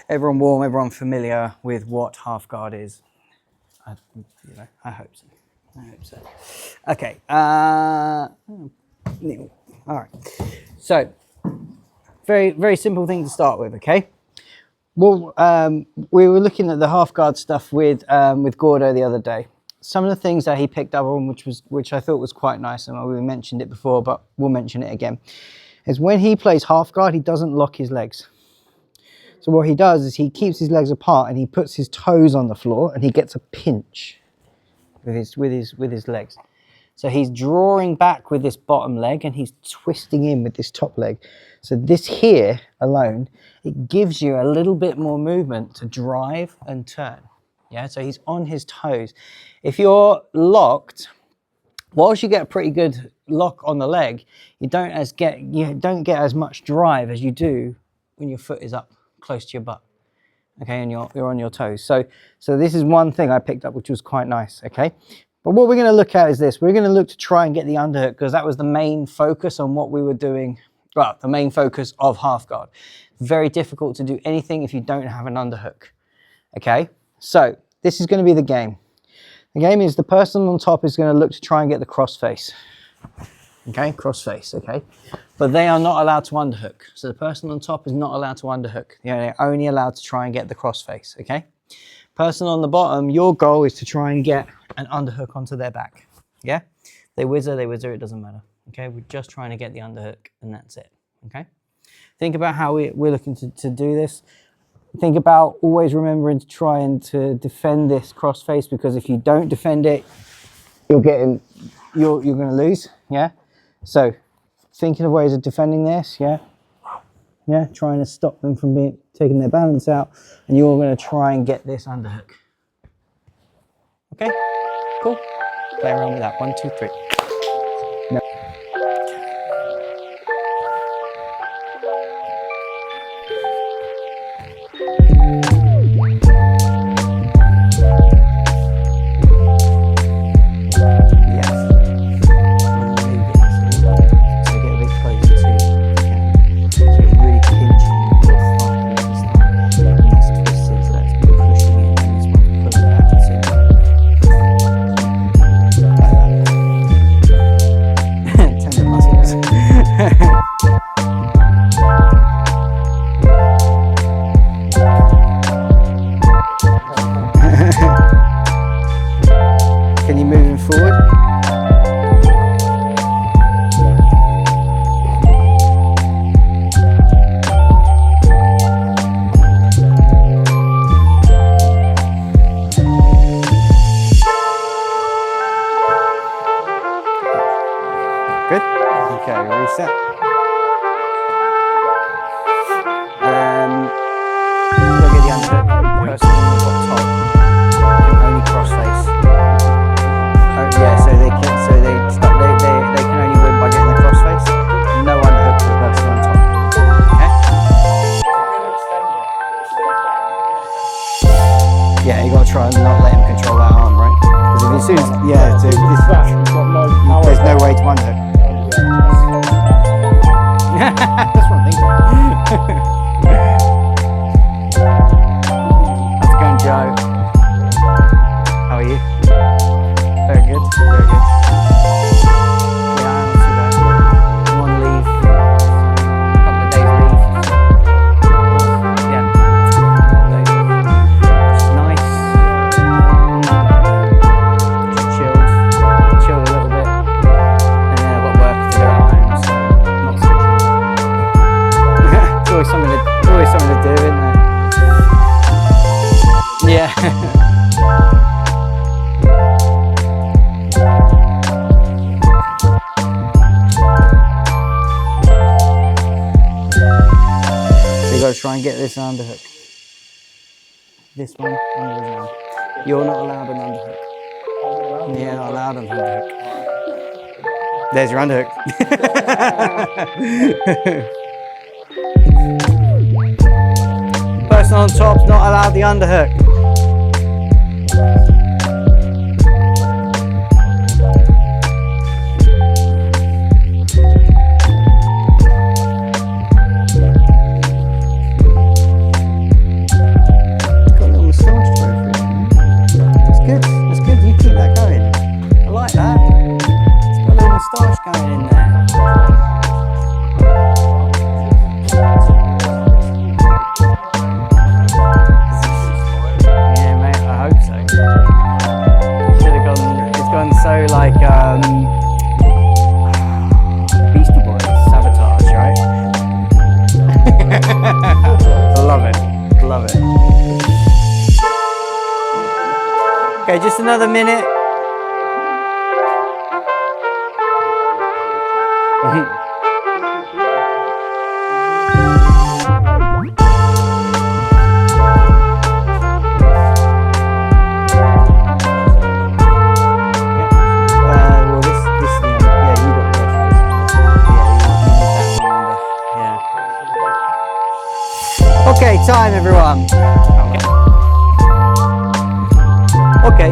everyone warm, everyone familiar with what half guard is. I hope so. Okay. Neil. All right. So, very, very simple thing to start with. Okay. Well, we were looking at the half guard stuff with Gordo the other day. Some of the things that he picked up on, which I thought was quite nice, and we mentioned it before, but we'll mention it again, is when he plays half guard, he doesn't lock his legs. So what he does is he keeps his legs apart and he puts his toes on the floor and he gets a pinch with his legs. So he's drawing back with this bottom leg and he's twisting in with this top leg. So this here alone, it gives you a little bit more movement to drive and turn. Yeah, so he's on his toes. If you're locked, whilst you get a pretty good lock on the leg, you don't get as much drive as you do when your foot is up close to your butt. Okay, and you're on your toes. So this is one thing I picked up, which was quite nice. Okay, but what we're going to look at is this. We're going to look to try and get the underhook, because that was the main focus on what we were doing. Well, the main focus of half guard. Very difficult to do anything if you don't have an underhook. Okay, so this is going to be the game. The game is the person on top is going to look to try and get the crossface. Okay, crossface, okay? But they are not allowed to underhook. So the person on top is not allowed to underhook. They're only allowed to try and get the crossface, okay? Person on the bottom, your goal is to try and get an underhook onto their back, yeah? They whizzer, it doesn't matter, okay? We're just trying to get the underhook and that's it, okay? Think about how we're looking to do this. Think about always remembering to try and to defend this crossface, because if you don't defend it, you're going to lose, yeah? So thinking of ways of defending this, yeah? Yeah, trying to stop them from taking their balance out, and you're going to try and get this underhook. Okay, cool. Play around with that. 1, 2, 3. No. Can you move him forward? Good? Okay, reset. Look at the underhook. Person on the top can only cross face. Yeah, so they can only win by getting the crossface. No underhook to the person on top. Okay? Yeah, you got to try and not let him control that arm, right? Because as soon as there's no way to underhook. That's what I'm thinking. How's it going, Joe? How are you? Very good, very good. Yeah, not too bad. I'm on leave. A couple of days leave. Yeah, it's nice. Just chilled a little bit. And then I've got work to do at home, so not so it's always something to do, isn't there? Yeah. You got to try and get this underhook. This one under his arm. You're not allowed an underhook. Yeah, not allowed an underhook. There's your underhook. Person on top's not allowed the underhook. Okay, just another minute. Okay, time everyone. Okay.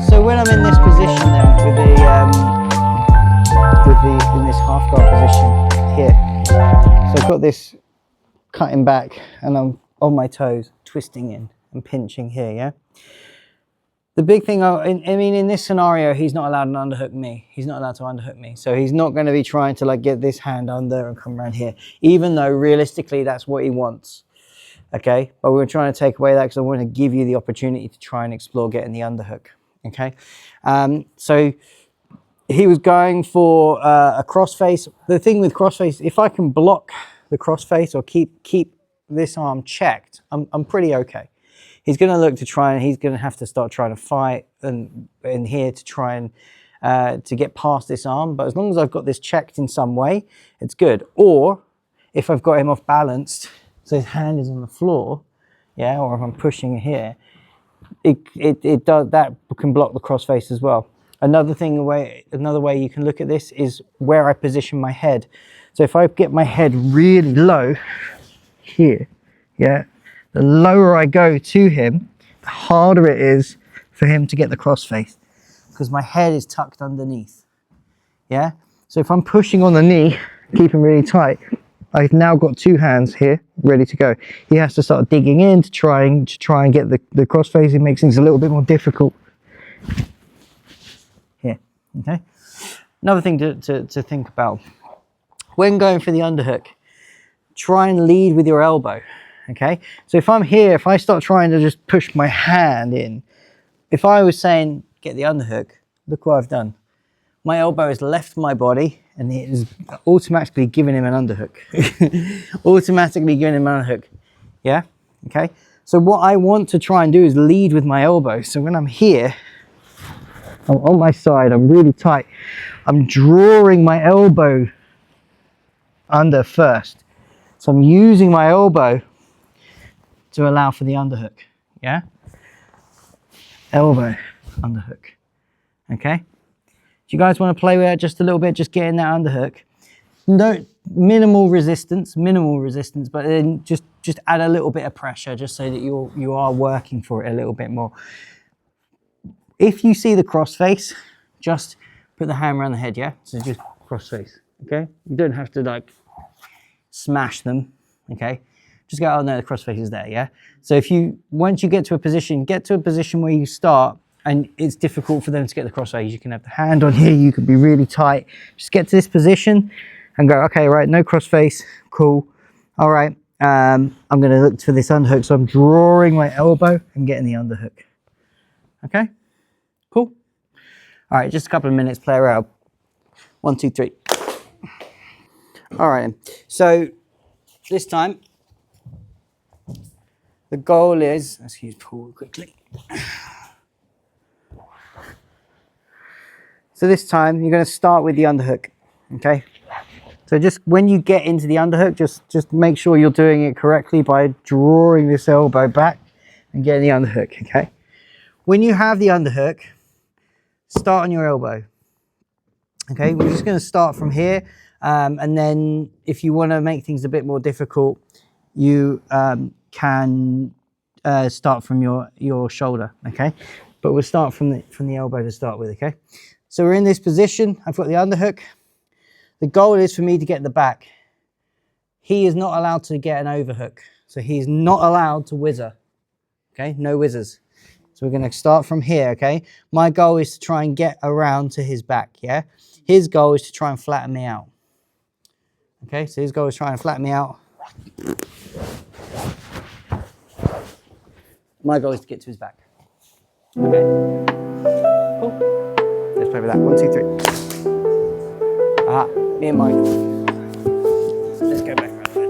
So when I'm in this position then with the in this half guard position here. So I've got this cutting back and I'm on my toes, twisting in and pinching here, yeah? The big thing, I mean, in this scenario, he's not allowed to underhook me. He's not allowed to underhook me. So he's not going to be trying to like get this hand under and come around here, even though realistically that's what he wants. Okay, but we're trying to take away that because I want to give you the opportunity to try and explore getting the underhook. Okay, so he was going for a crossface. The thing with crossface, if I can block the crossface or keep this arm checked, I'm pretty okay. He's going to look to try and he's going to have to start trying to fight and in here to try and to get past this arm. But as long as I've got this checked in some way, it's good. Or if I've got him off balanced, so his hand is on the floor, yeah, or if I'm pushing here, it does that can block the crossface as well. Another way you can look at this is where I position my head. So if I get my head really low here, yeah. The lower I go to him, the harder it is for him to get the crossface because my head is tucked underneath. Yeah. So if I'm pushing on the knee, keep him really tight, I've now got two hands here ready to go. He has to start digging in to try and get the crossface. It makes things a little bit more difficult. Here. Okay. Another thing to think about when going for the underhook, try and lead with your elbow. Okay, so if I'm here, if I start trying to just push my hand in, if I was saying get the underhook, look what I've done. My elbow has left my body and it is automatically giving him an underhook. Automatically giving him an underhook. Yeah, okay. So what I want to try and do is lead with my elbow. So when I'm here, I'm on my side, I'm really tight. I'm drawing my elbow under first. So I'm using my elbow to allow for the underhook, yeah? Elbow, underhook, okay? Do you guys want to play with it just a little bit, just getting that underhook? No, minimal resistance, but then just add a little bit of pressure just so that you are working for it a little bit more. If you see the crossface, just put the hammer on the head, yeah? So just crossface, okay? You don't have to like smash them, okay? Just go, oh no, the crossface is there, yeah? So once you get to a position where you start and it's difficult for them to get the crossface, you can have the hand on here, you can be really tight. Just get to this position and go, okay, right, no crossface, cool. All right, I'm gonna look for this underhook. So I'm drawing my elbow and getting the underhook. Okay, cool. All right, just a couple of minutes, play around. 1, 2, 3. All right, so this time, the goal is, let's use Paul quickly. So this time you're going to start with the underhook, okay? So just when you get into the underhook, just make sure you're doing it correctly by drawing this elbow back and getting the underhook, okay? When you have the underhook, start on your elbow, okay? We're just going to start from here, and then if you want to make things a bit more difficult, you can start from your shoulder, okay? But we'll start from the elbow to start with, okay? So we're in this position. I've got the underhook. The goal is for me to get the back. He is not allowed to get an overhook, so he's not allowed to whizzer, okay? No whizzers. So we're going to start from here, okay? My goal is to try and get around to his back, yeah? His goal is to try and flatten me out, okay? So his goal is trying to flatten me out. My goal is to get to his back. Okay. Cool. Let's play with that. 1, 2, 3. Ah, me and Mike. Let's go back around there.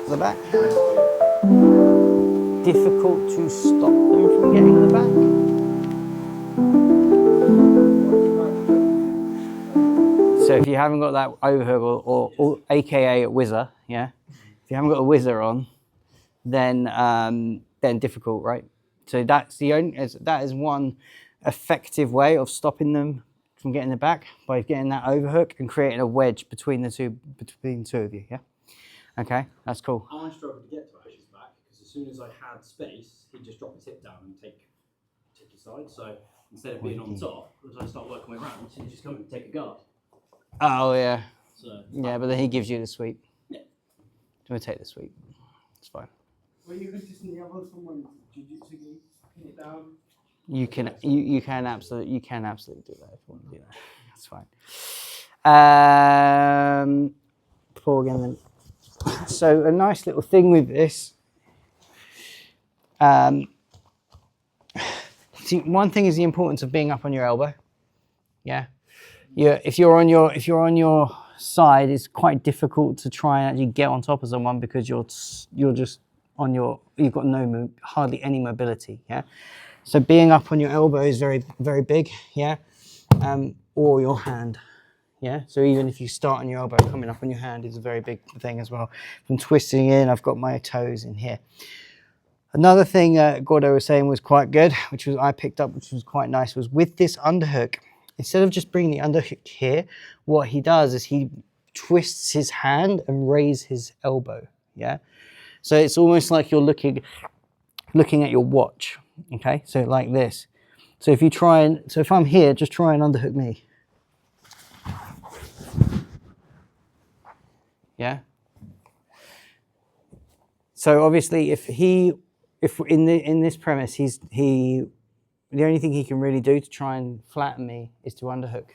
The back. Difficult to stop them from getting the back. So if you haven't got that overhook or AKA a whizzer, yeah, if you haven't got a whizzer on, then difficult, right? So that's the only that is one effective way of stopping them from getting the back, by getting that overhook and creating a wedge between the two of you. Yeah. Okay, that's cool. I struggled to get to Ash's back because as soon as I had space, he'd just drop his hip down and take his side. So instead of being on top, as I start working my way around, he'd just come and take a guard. Oh yeah. So yeah, but then he gives you the sweep. Yeah. Do I take the sweep? It's fine. Well, you could just never someone jiu-jitsu pin it down. You can absolutely do that if you want to do that. That's fine. Pull again then. So a nice little thing with this See, one thing is the importance of being up on your elbow. Yeah. If you're on your side, it's quite difficult to try and actually get on top of someone because you're just on your, you've got hardly any mobility. Yeah. So being up on your elbow is very, very big. Yeah. Or your hand. Yeah. So even if you start on your elbow, coming up on your hand is a very big thing as well. From twisting in, I've got my toes in here. Another thing Gordo was saying was quite good, which was I picked up, which was quite nice, was with this underhook, instead of just bringing the underhook here, what he does is he twists his hand and raises his elbow. Yeah. So it's almost like you're looking at your watch. Okay. So like this. So if you try and, so if I'm here, just try and underhook me. Yeah. So obviously if in this premise, the only thing he can really do to try and flatten me is to underhook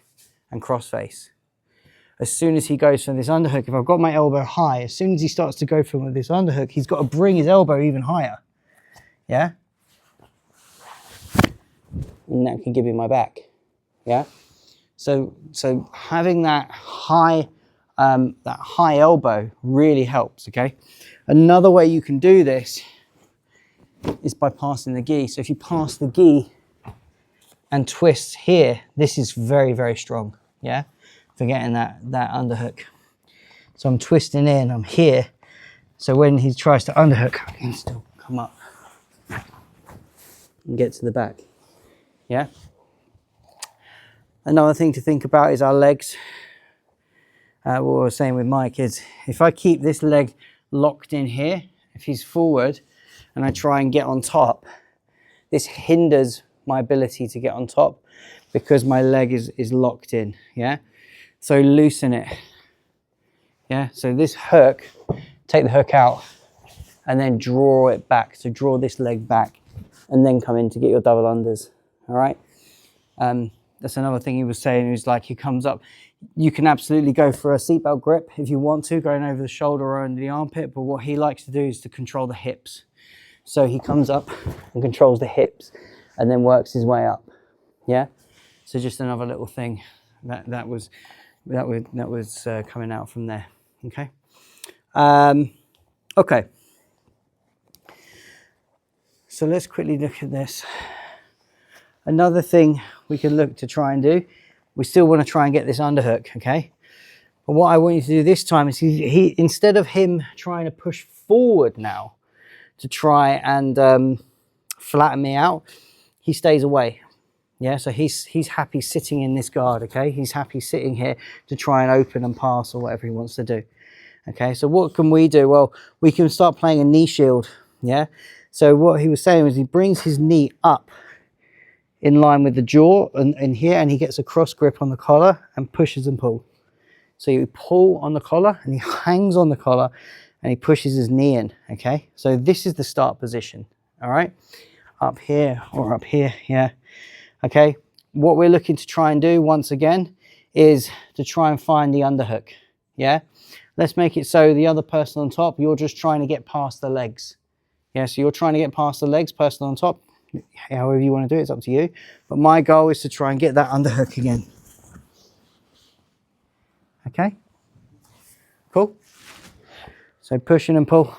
and crossface. As soon as he goes for this underhook, if I've got my elbow high, as soon as he starts to go for this underhook, he's got to bring his elbow even higher. Yeah? And that can give me my back. Yeah? So having that high elbow really helps, okay? Another way you can do this is by passing the gi. So if you pass the gi and twist here, this is very, very strong, yeah? For getting that underhook. So I'm twisting in, I'm here. So when he tries to underhook, I can still come up and get to the back, yeah? Another thing to think about is our legs. What I was saying with Mike is, if I keep this leg locked in here, if he's forward, and I try and get on top, this hinders my ability to get on top because my leg is locked in, yeah? So loosen it, yeah? So this hook, take the hook out and then draw it back. So draw this leg back and then come in to get your double unders, all right? That's another thing he was saying. He was like, he comes up, you can absolutely go for a seatbelt grip if you want to, going over the shoulder or under the armpit, but what he likes to do is to control the hips. So he comes up and controls the hips and then works his way up. Yeah. So just another little thing that was coming out from there. Okay. Okay. So let's quickly look at this. Another thing we can look to try and do, we still want to try and get this underhook. Okay. But what I want you to do this time is he instead of him trying to push forward now, to try and flatten me out, he stays away. Yeah, so he's happy sitting in this guard, okay? He's happy sitting here to try and open and pass or whatever he wants to do. Okay, so what can we do? Well, we can start playing a knee shield, yeah? So what he was saying was he brings his knee up in line with the jaw and here, and he gets a cross grip on the collar and pushes and pulls. So you pull on the collar and he hangs on the collar and he pushes his knee in, okay? So this is the start position, all right? Up here or up here, yeah, okay? What we're looking to try and do, once again, is to try and find the underhook, yeah? Let's make it so the other person on top, you're just trying to get past the legs. Yeah, so you're trying to get past the legs, person on top, however you want to do it, it's up to you. But my goal is to try and get that underhook again. Okay? Cool? So pushing and pull.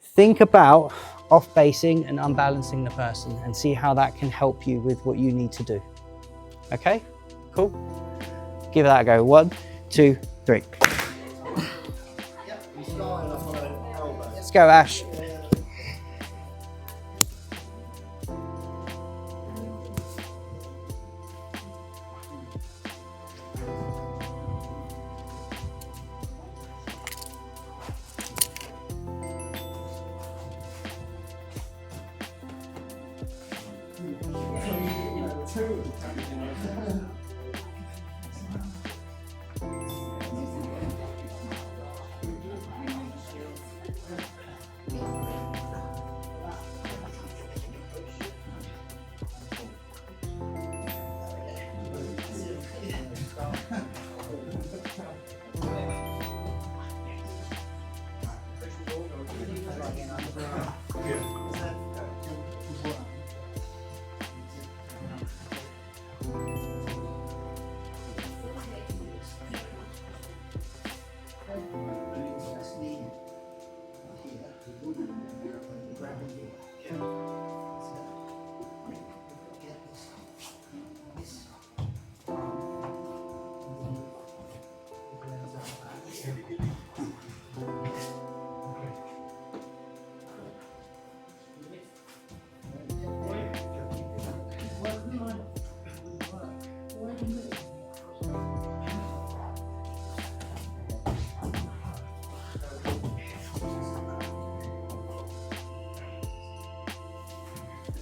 Think about off-basing and unbalancing the person and see how that can help you with what you need to do. Okay? Cool? Give that a go. 1, 2, 3. Let's go, Ash.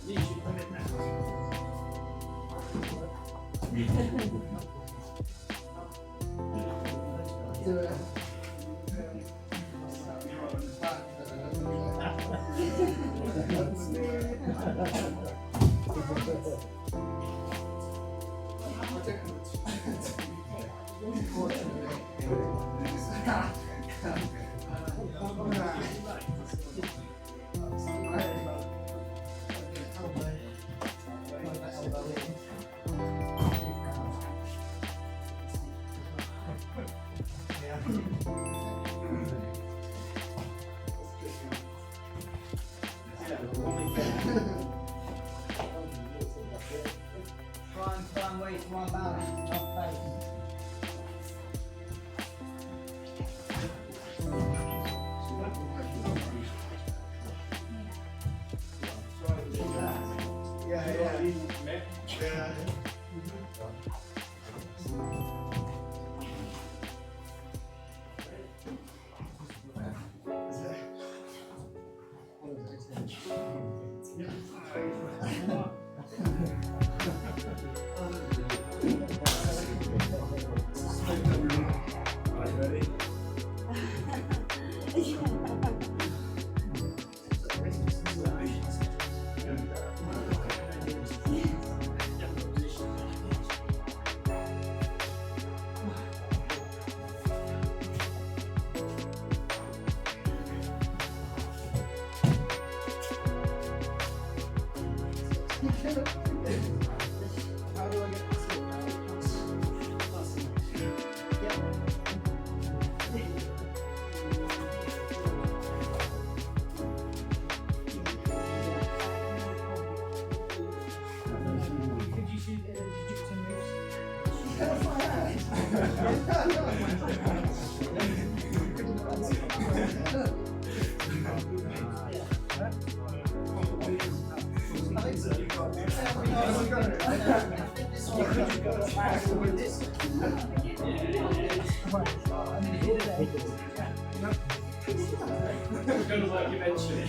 You should put it now. Find ways to unbalance, not face. It's gonna work eventually.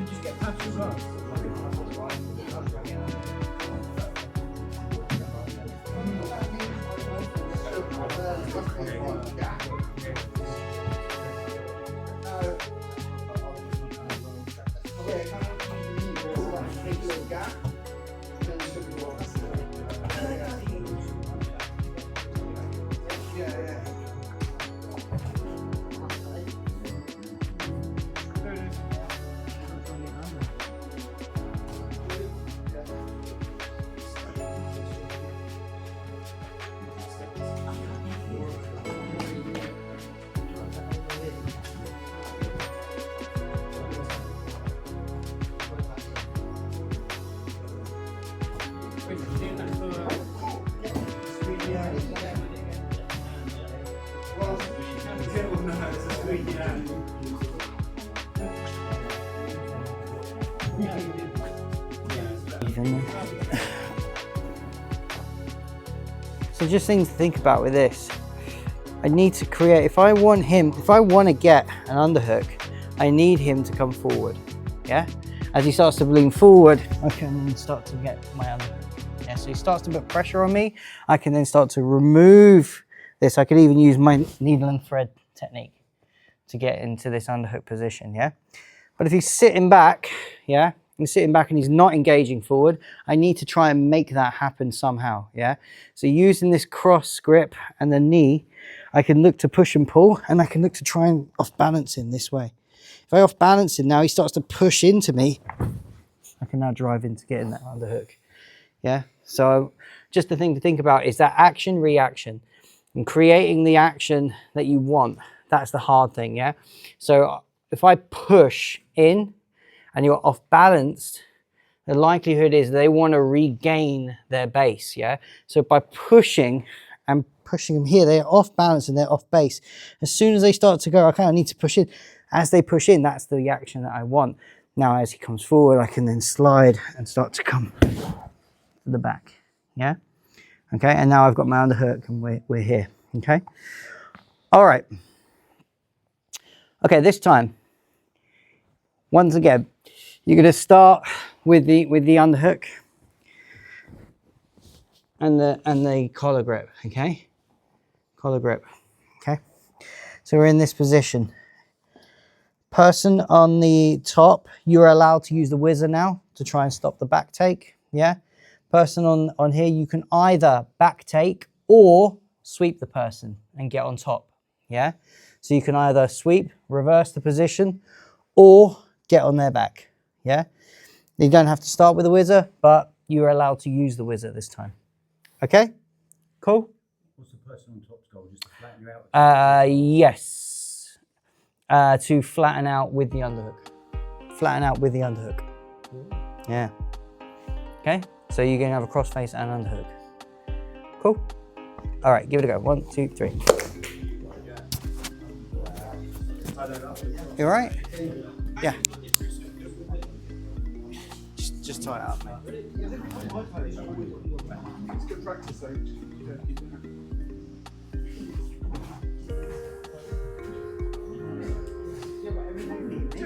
Just get patch as well. So just things to think about with this. I need to create, if I want to get an underhook, I need him to come forward, yeah? As he starts to lean forward, I can then start to get my underhook. Yeah, so he starts to put pressure on me, I can then start to remove this. I could even use my needle and thread technique to get into this underhook position, yeah? But if he's sitting back, yeah, he's sitting back and he's not engaging forward, I need to try and make that happen somehow, yeah? So using this cross grip and the knee, I can look to push and pull, and I can look to try and off balance him this way. If I off balance him now, he starts to push into me, I can now drive into getting that underhook, yeah? So just the thing to think about is that action, reaction, and creating the action that you want. That's the hard thing, yeah? So if I push in and you're off balance, the likelihood is they want to regain their base, yeah? So by pushing and pushing them here, they're off balance and they're off base. As soon as they start to go, okay, I need to push in. As they push in, that's the action that I want. Now, as he comes forward, I can then slide and start to come to the back, yeah? Okay, and now I've got my underhook and we're here, okay? All right. Okay, this time, once again, you're going to start with the underhook and the collar grip. Okay, collar grip. Okay, so we're in this position. Person on the top, you're allowed to use the whizzer now to try and stop the back take. Yeah. Person on here, you can either back take or sweep the person and get on top. Yeah. So you can either sweep, reverse the position, or get on their back. Yeah. You don't have to start with the whizzer, but you're allowed to use the whizzer this time. Okay. Cool. What's the person on top's goal? Just to flatten you out? Yes. To flatten out with the underhook. Flatten out with the underhook. Yeah. Okay, so you're going to have a crossface and underhook. Cool. All right, give it a go. 1, 2, 3. You all right? Yeah. Just tie it up, mate. It's good practice, though.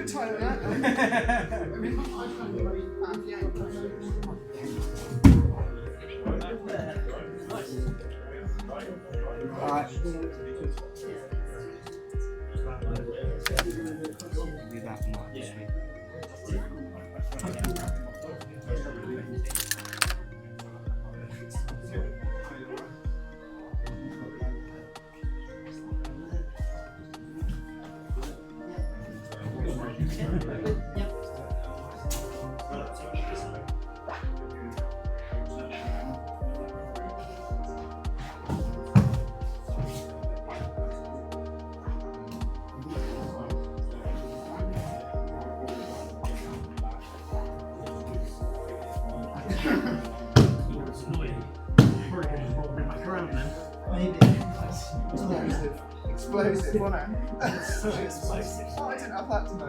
Tighter than that. All right. Do that one. Explosive, wasn't it? Explosive. Oh, I didn't have that to know.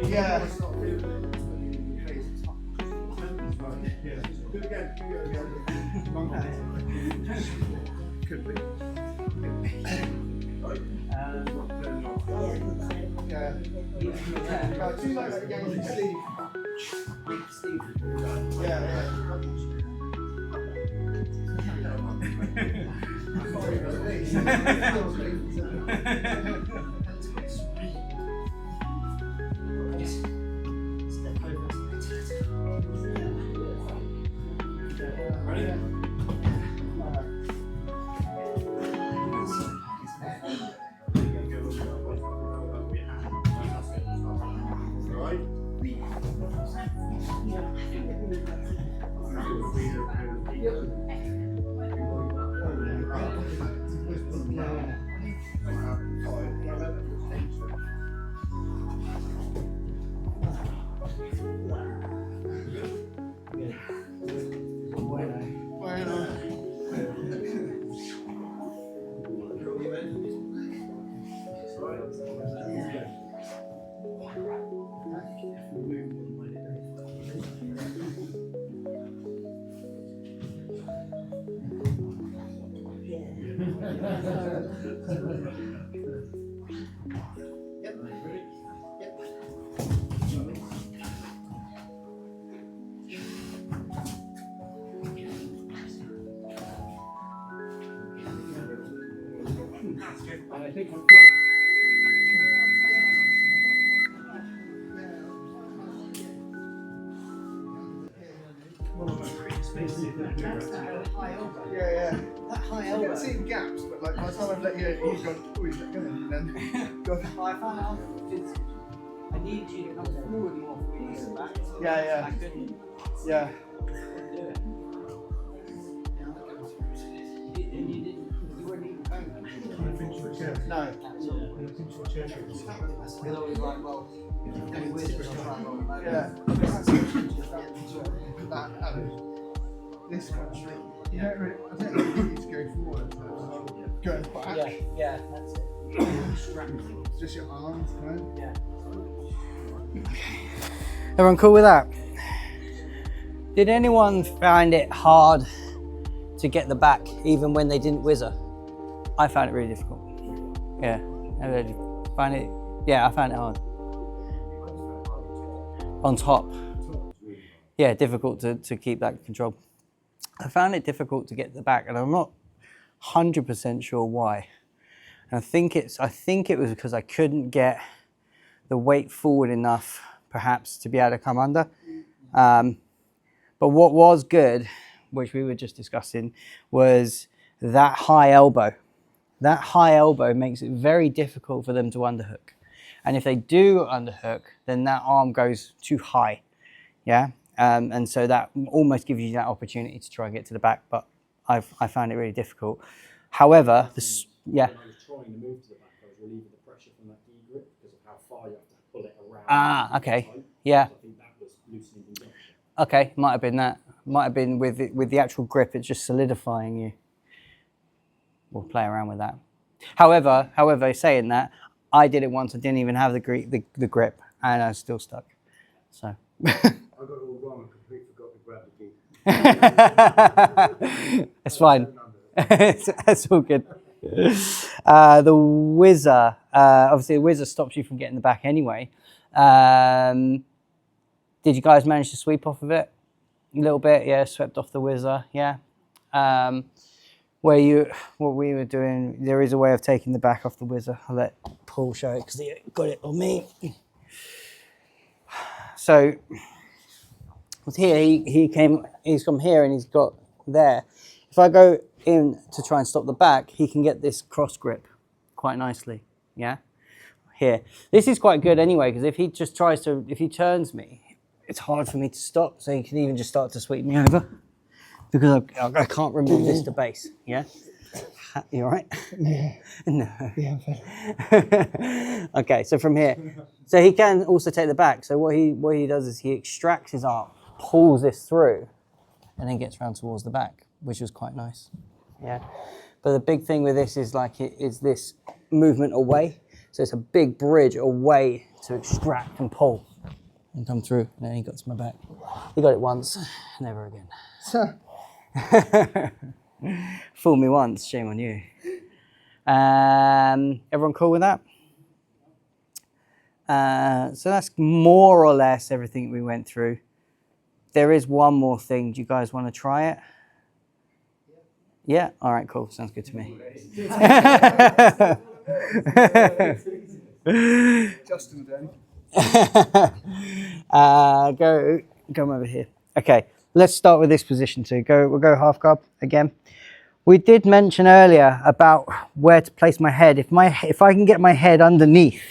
Yeah. Yeah. Do it again. Do it again. Long hand. Could be. Yeah. Too low again. Sleeve. Yeah. I think I'm Yeah. That high elbow. I can see gaps, but like by the time I've let you, you've gone, oh, he's not going, and then gone. I found out I needed you to come forward more for me to get back. Yeah. I couldn't. Yeah. Couldn't do it. And you didn't. You weren't even going. No. Because I was like, well, any wizards or something. Yeah. That added this country. You don't really, I don't really need to go forward. Going back. Yeah, that's it. It's just your arms, right? Yeah. Everyone cool with that? Did anyone find it hard to get the back even when they didn't whizzer? I found it really difficult. Yeah, I really find it. Yeah, I found it hard. On top. Yeah, difficult to keep that control. I found it difficult to get the back, and I'm not 100% sure why. And I think it was because I couldn't get the weight forward enough, perhaps, to be able to come under. But what was good, which we were just discussing, was that high elbow. That high elbow makes it very difficult for them to underhook. And if they do underhook, then that arm goes too high. Yeah. And so that almost gives you that opportunity to try and get to the back, but I found it really difficult. However, yeah. When I was trying to move to the back, I was relieving the pressure from that knee grip because of how far you have to pull it around. Ah, okay. Yeah. So I think that was loosening things up. Okay, might have been that. Might have been with the actual grip, it's just solidifying you. We'll play around with that. However, saying that, I did it once. I didn't even have the grip, and I was still stuck. So. I got it all wrong and completely forgot to grab the key. It's fine. It's all good. The whizzer, obviously the whizzer stops you from getting the back anyway. Did you guys manage to sweep off of it? A little bit, yeah, swept off the whizzer, yeah. What we were doing, there is a way of taking the back off the whizzer. I'll let Paul show it because he got it on me. So here he's come here and he's got there. If I go in to try and stop the back, he can get this cross grip quite nicely, yeah? Here. This is quite good anyway, because if he turns me, it's hard for me to stop, so he can even just start to sweep me over, because I can't remove this to base, yeah? You all right? Yeah. No. Yeah, I'm fine. Okay, so from here. So he can also take the back. So what he does is he extracts his arm, pulls this through, and then gets round towards the back, which was quite nice. Yeah. But the big thing with this is is this movement away. So it's a big bridge away to extract and pull. and come through. And then he got to my back. He got it once, never again. Fool me once, shame on you. Everyone cool with that? So that's more or less everything we went through. There is one more thing. Do you guys want to try it? Yeah? All right, cool. Sounds good to me. Justin then. Go over here. Okay, let's start with this position too. We'll go half guard again. We did mention earlier about where to place my head. If I can get my head underneath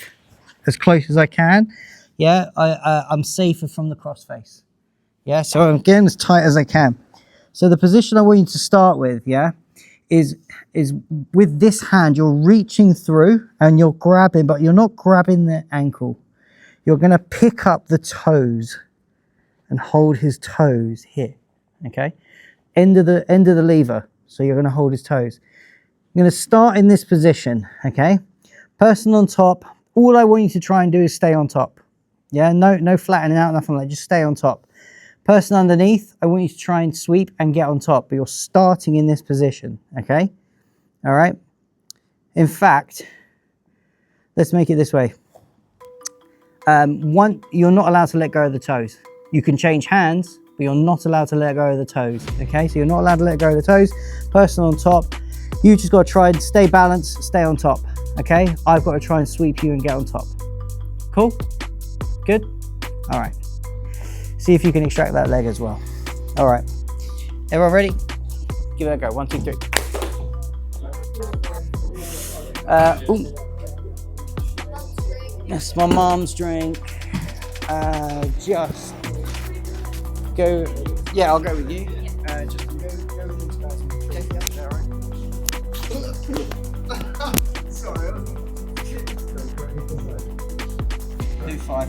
as close as I can, yeah, I'm safer from the cross face. Yeah, so I'm getting as tight as I can. So the position I want you to start with, yeah, is with this hand, you're reaching through and you're grabbing, but you're not grabbing the ankle. You're going to pick up the toes and hold his toes here, okay? End of the lever. So you're going to hold his toes. I'm going to start in this position, okay? Person on top. All I want you to try and do is stay on top. Yeah, no flattening out, nothing like that. Just stay on top. Person underneath, I want you to try and sweep and get on top, but you're starting in this position, okay? All right? In fact, let's make it this way. You're not allowed to let go of the toes. You can change hands, but you're not allowed to let go of the toes, okay? So you're not allowed to let go of the toes. Person on top, you just got to try and stay balanced, stay on top, okay? I've got to try and sweep you and get on top. Cool? Good? All right. See if you can extract that leg as well. All right. Everyone ready? Give it a go. 1, 2, 3. That's my mom's drink. Just go. Yeah, I'll go with you. Just go with these guys. Okay, yeah, they're all right. Sorry. 2-5.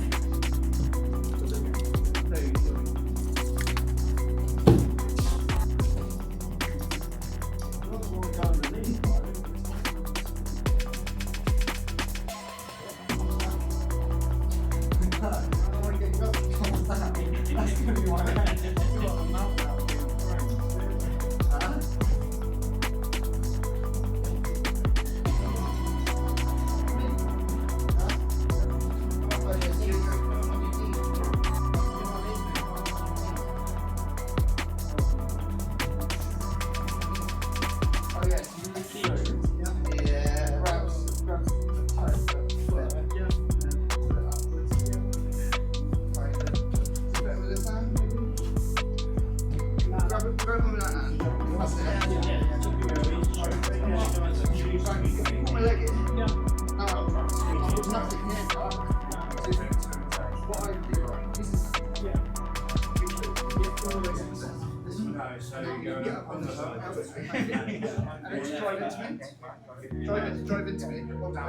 Drive into me. And I'll fall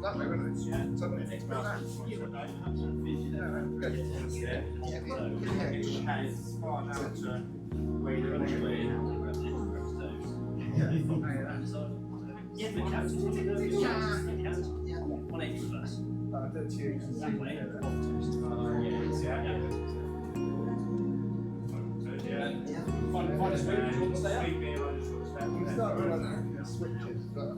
that way, won't I? So I'm going to fix my back. Switches, but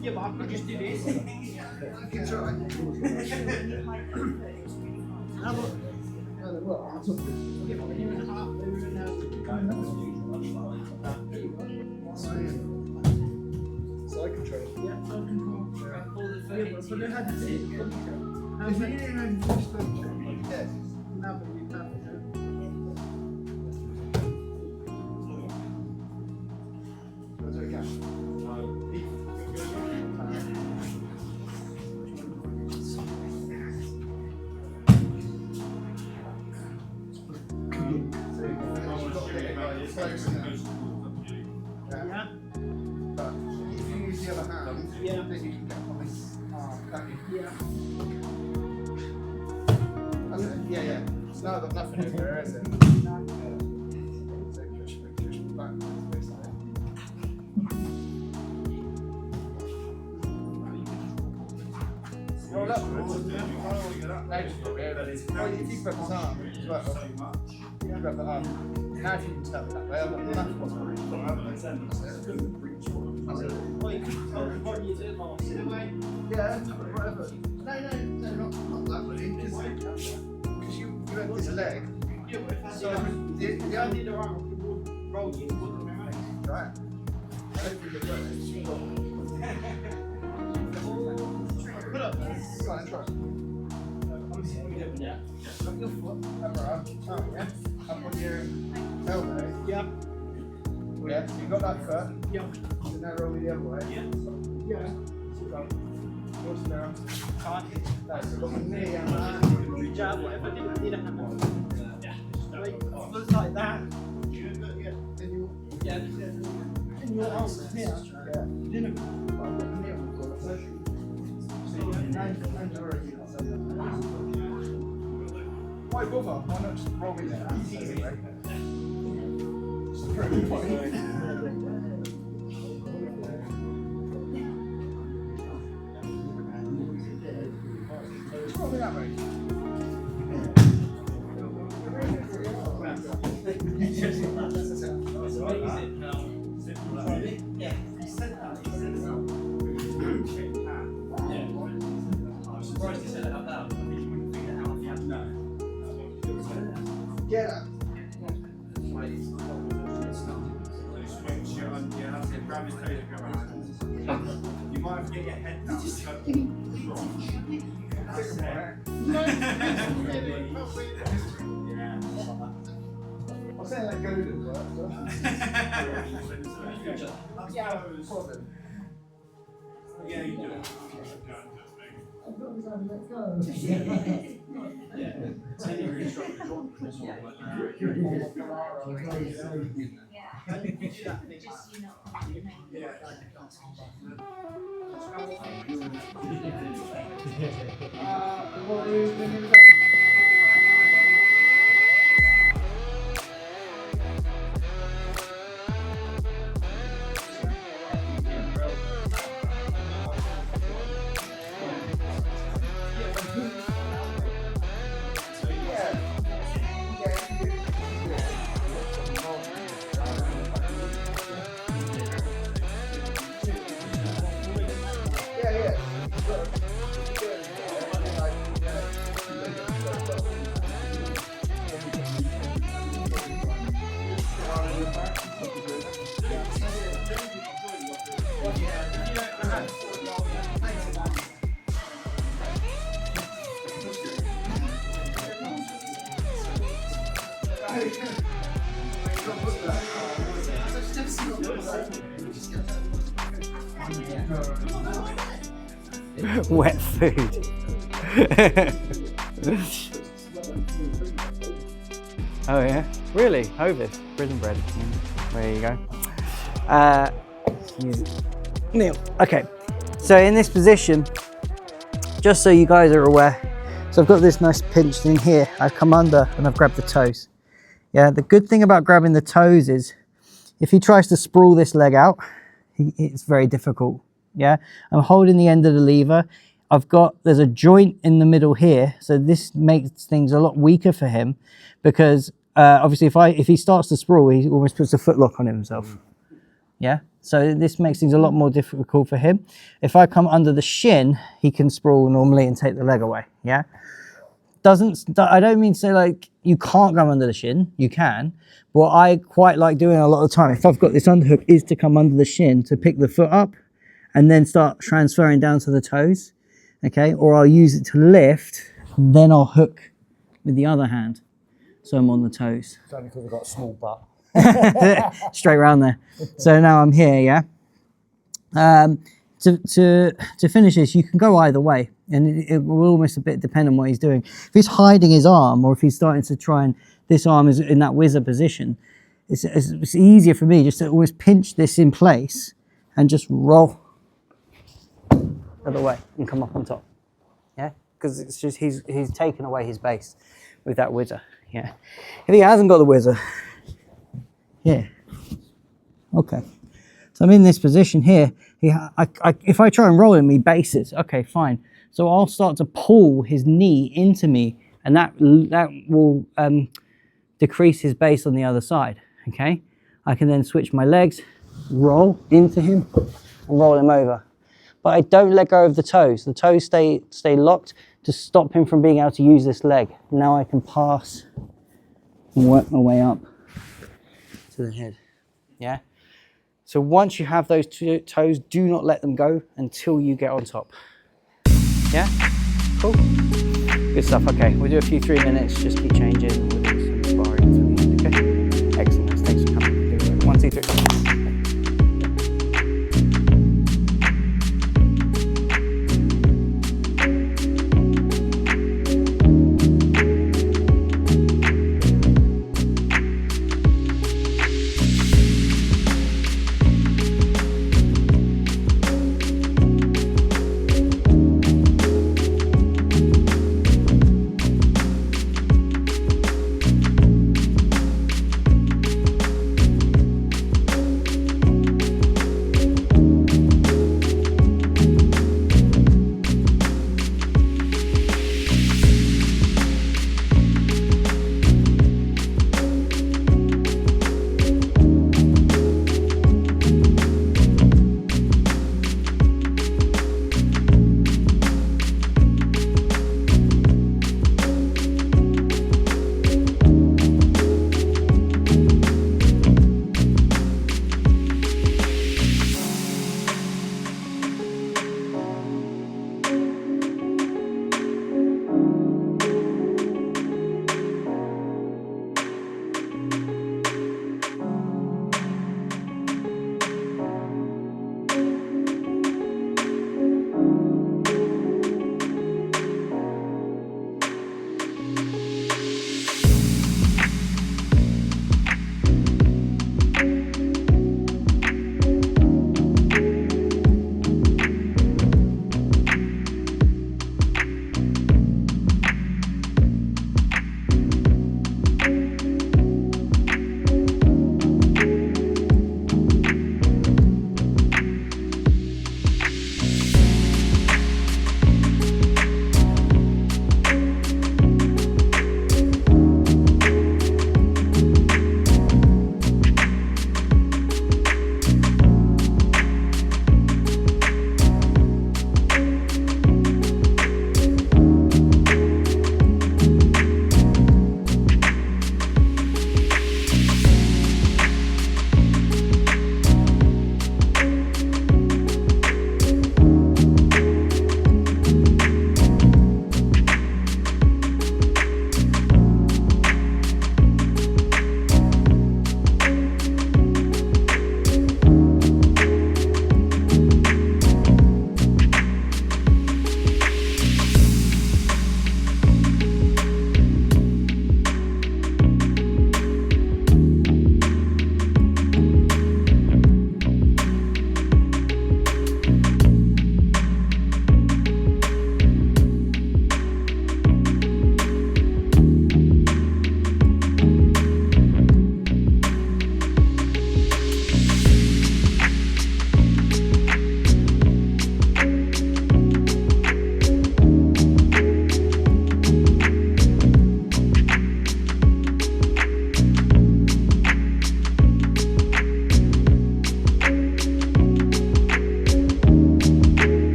Yeah, but I could just do this. you can try. So I can try. Yeah, so I can If you didn't have to yes. Yeah. But if you use the other hand, then you can get on this arm, can't you? Yeah. Yeah. No, I've got nothing over there, is it? So push back this side. Roll upwards. Maybe from here, but it's well, if you grab his arm as well, you grab the arm. Now if you can tell that way, I've got nothing possible. Yeah, whatever. No, not that way. Because you have this leg. So the only arm would roll you. Right. I don't think it works. Put up. Try. Yeah. Up your foot. Up yeah. Up on your elbow. Yeah. Yeah. So you got that foot. Yeah. So now roll the other way. Yeah. Yeah. What's now? Can't hit. That's got my knee and that. Jab, whatever. Need a hammer. Yeah. Looks like that. Yeah. In your arms here. Yeah. Didn't. Why bother? Why not just roll it there? Easy, right? Just throw it away. Just roll it that way. Get up. You might have to get your head down. I'm saying that Gordo works. Yeah, you do it. Wet food. Oh yeah, really? Hovis, prison bread. There you go. Neil. Okay, so in this position, just so you guys are aware, so I've got this nice pinch thing here. I've come under and I've grabbed the toes. Yeah, the good thing about grabbing the toes is if he tries to sprawl this leg out, it's very difficult. Yeah, I'm holding the end of the lever. There's a joint in the middle here, so this makes things a lot weaker for him because obviously if he starts to sprawl, he almost puts a footlock on himself. Yeah, so this makes things a lot more difficult for him. If I come under the shin, he can sprawl normally and take the leg away. Yeah, I don't mean to say like you can't come under the shin, you can. What I quite like doing a lot of the time, if I've got this underhook, is to come under the shin to pick the foot up and then start transferring down to the toes, okay? Or I'll use it to lift, then I'll hook with the other hand. So I'm on the toes. It's only because I've got a small butt. Straight around there. So now I'm here, yeah? To finish this, you can go either way, and it will almost a bit depend on what he's doing. If he's hiding his arm, or if he's starting to try and, this arm is in that whizzer position, it's easier for me just to always pinch this in place and just roll other way and come up on top. Yeah, because it's just he's taken away his base with that whizzer. Yeah, if he hasn't got the whizzer, yeah, okay. So I'm in this position here. If I try and roll him, he bases. Okay, fine. So I'll start to pull his knee into me, and that will decrease his base on the other side, okay? I can then switch my legs, roll into him, and roll him over. But I don't let go of the toes. The toes stay locked to stop him from being able to use this leg. Now I can pass and work my way up to the head, yeah? So once you have those two toes, do not let them go until you get on top. Yeah? Cool. Good stuff. Okay, we'll do a few 3 minutes, just keep changing. We'll do some sparring until the end, okay? Excellent. Thanks for coming. 1, 2, 3.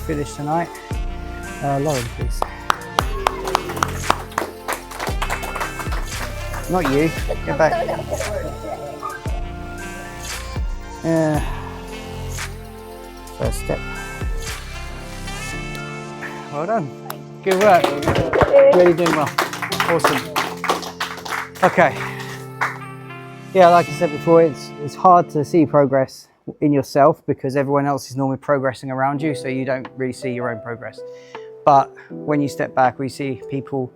Finish tonight. Lauren, please. Not you. Get back. First step. Well done. Good work. Really doing well. Awesome. Okay. Yeah, like I said before, it's hard to see progress in yourself because everyone else is normally progressing around you, so you don't really see your own progress. But when you step back, we see people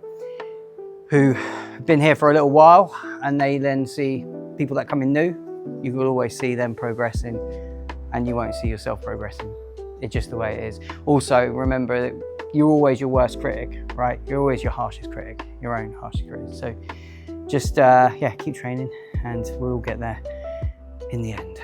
who have been here for a little while and they then see people that come in new. You will always see them progressing and you won't see yourself progressing. It's just the way it is. Also, remember that you're always your worst critic, right? You're always your harshest critic, your own harshest critic. So just, yeah, keep training and we'll all get there in the end.